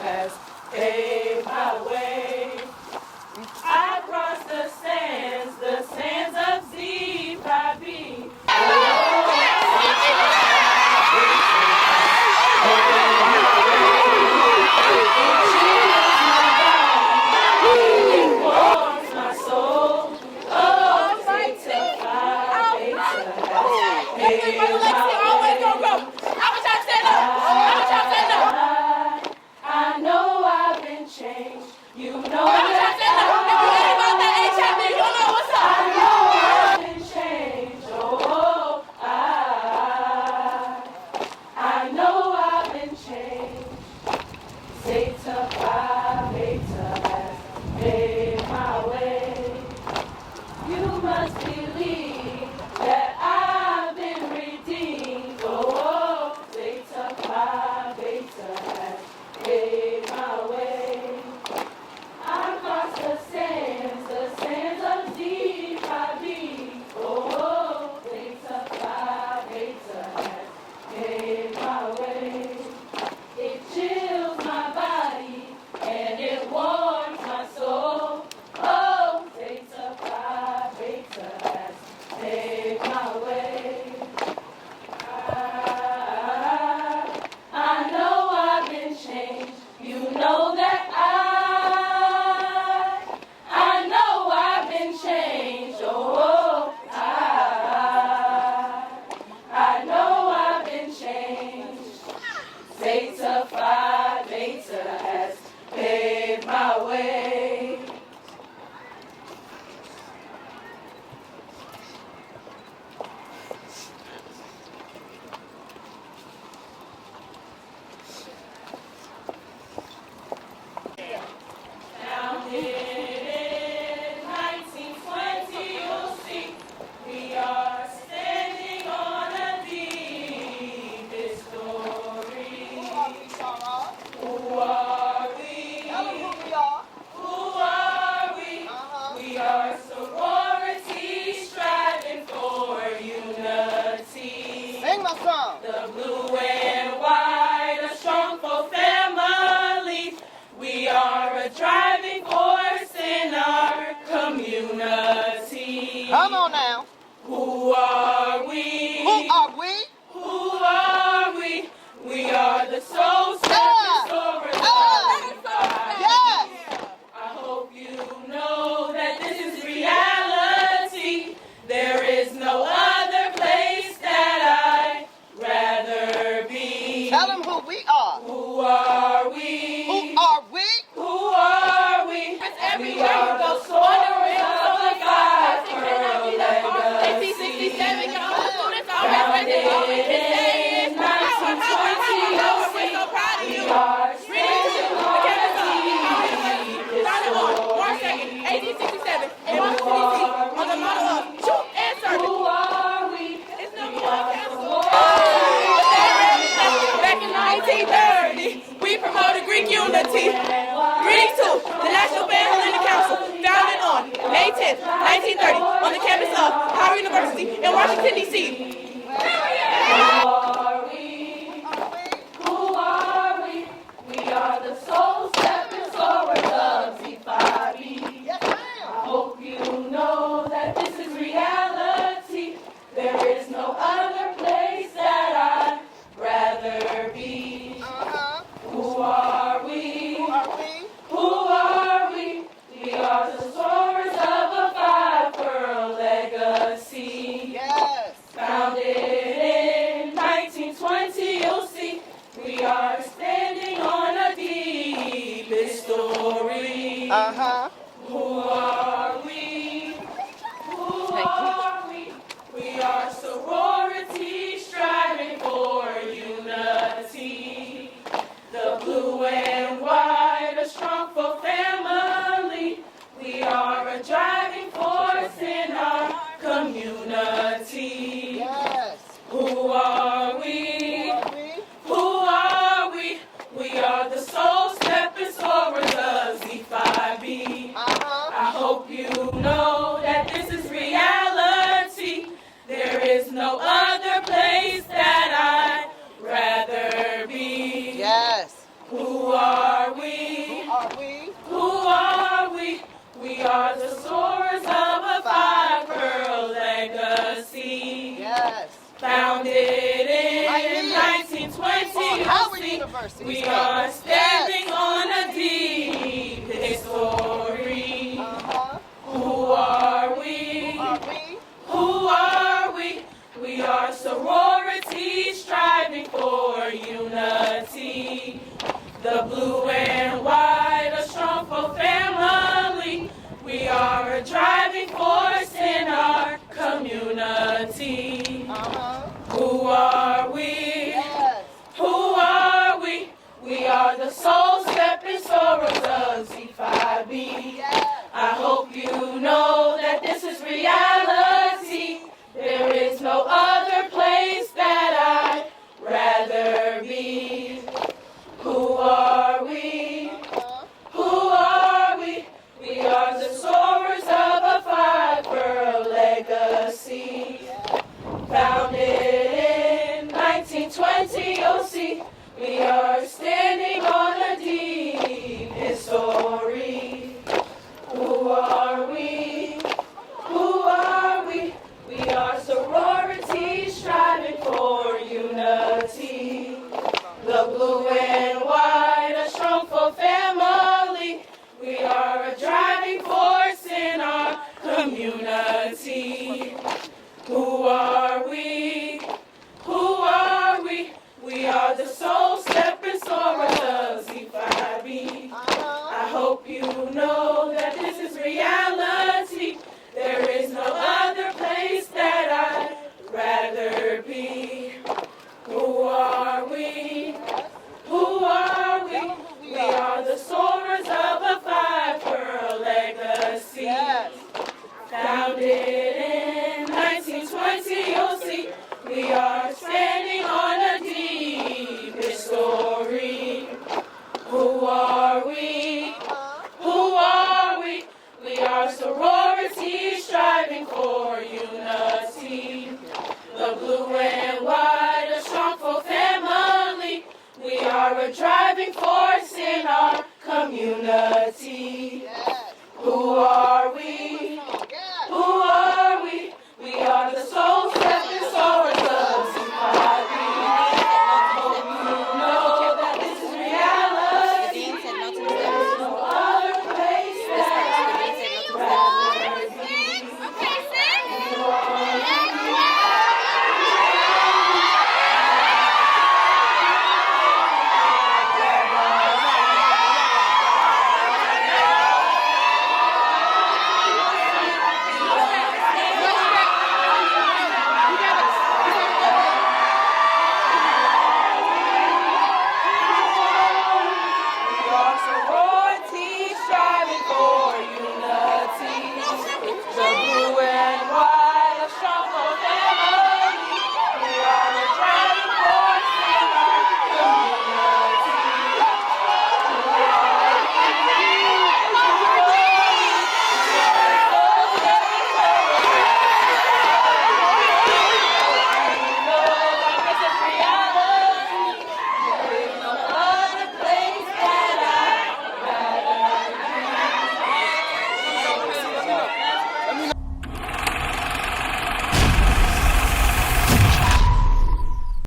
has paved my way. I crossed the sands of Zeta Phi It warms my soul. Oh, Zeta Phi Beta has paved my way. I know I've been changed. You know that I know I've been changed. Oh, I know I've been changed. Zeta Phi Beta has paved my way. You must believe that I've been redeemed. Oh, Zeta Phi Beta has paved my way. I crossed the sands of Zeta Phi. Oh, Zeta Phi Beta has paved my way. It chills my body and it warms my soul. Oh, Zeta Phi Beta has paved my way. I know I've been changed. You know that I know I've been changed. Oh, I know I've been changed. Zeta Phi Beta has paved my way. Founded in 1920, you'll see we are standing on a deep history. Who are we? Who are we? We are sorority, striving for unity. Sing my song. The blue and white, a strong full family. We are a driving force in our community. Come on now. Who are we? Who are we? Who are we? We are the soul stepping stories of God. Yes. I hope you know that this is reality. There is no other place that I'd rather be. Tell them who we are. Who are we? Who are we? Who are we? We are the sorority of the God pearl legacy. Founded in 1920, we are standing on Who are we? Back in 1930, we promoted Greek unity. Greetings to the National Band Hellenic Council, founded on May 10th, 1930, on the campus of Howard University in Washington, D.C. Who are we? Who are we? We are the soul stepping swords of Zeta Phi. Yes, ma'am. I hope you know that this is reality. There is no other place that I'd rather be. Who are we? Who are we? Who are we? We are the swords of a five-pearl legacy. Yes. Founded mercy. We are standing on a deep history. Who are we? Who are we? We are sorority, striving for unity. The blue and white, a strong full family. We are a driving force in our community. Who are we? Who are we? We are the soul-stepping sorors of Zeta Phi Beta. I hope you know that this is reality. There is no other place that I'd rather be. Who are we? Who are we? We are the sorors of a five-pearl legacy. Founded in 1920 OC, we are standing on a deep history. Who are we? Who are we? We are sorority, striving for unity. The blue and white, a strong full family. We are a driving force in our community. Who are we? Who are we? We are the soul-stepping sorors of Zeta Phi Beta. I hope you know that this is reality. There is no other place that I'd rather be. Who are we? Who are we? We are the sorors of a five-pearl legacy. Founded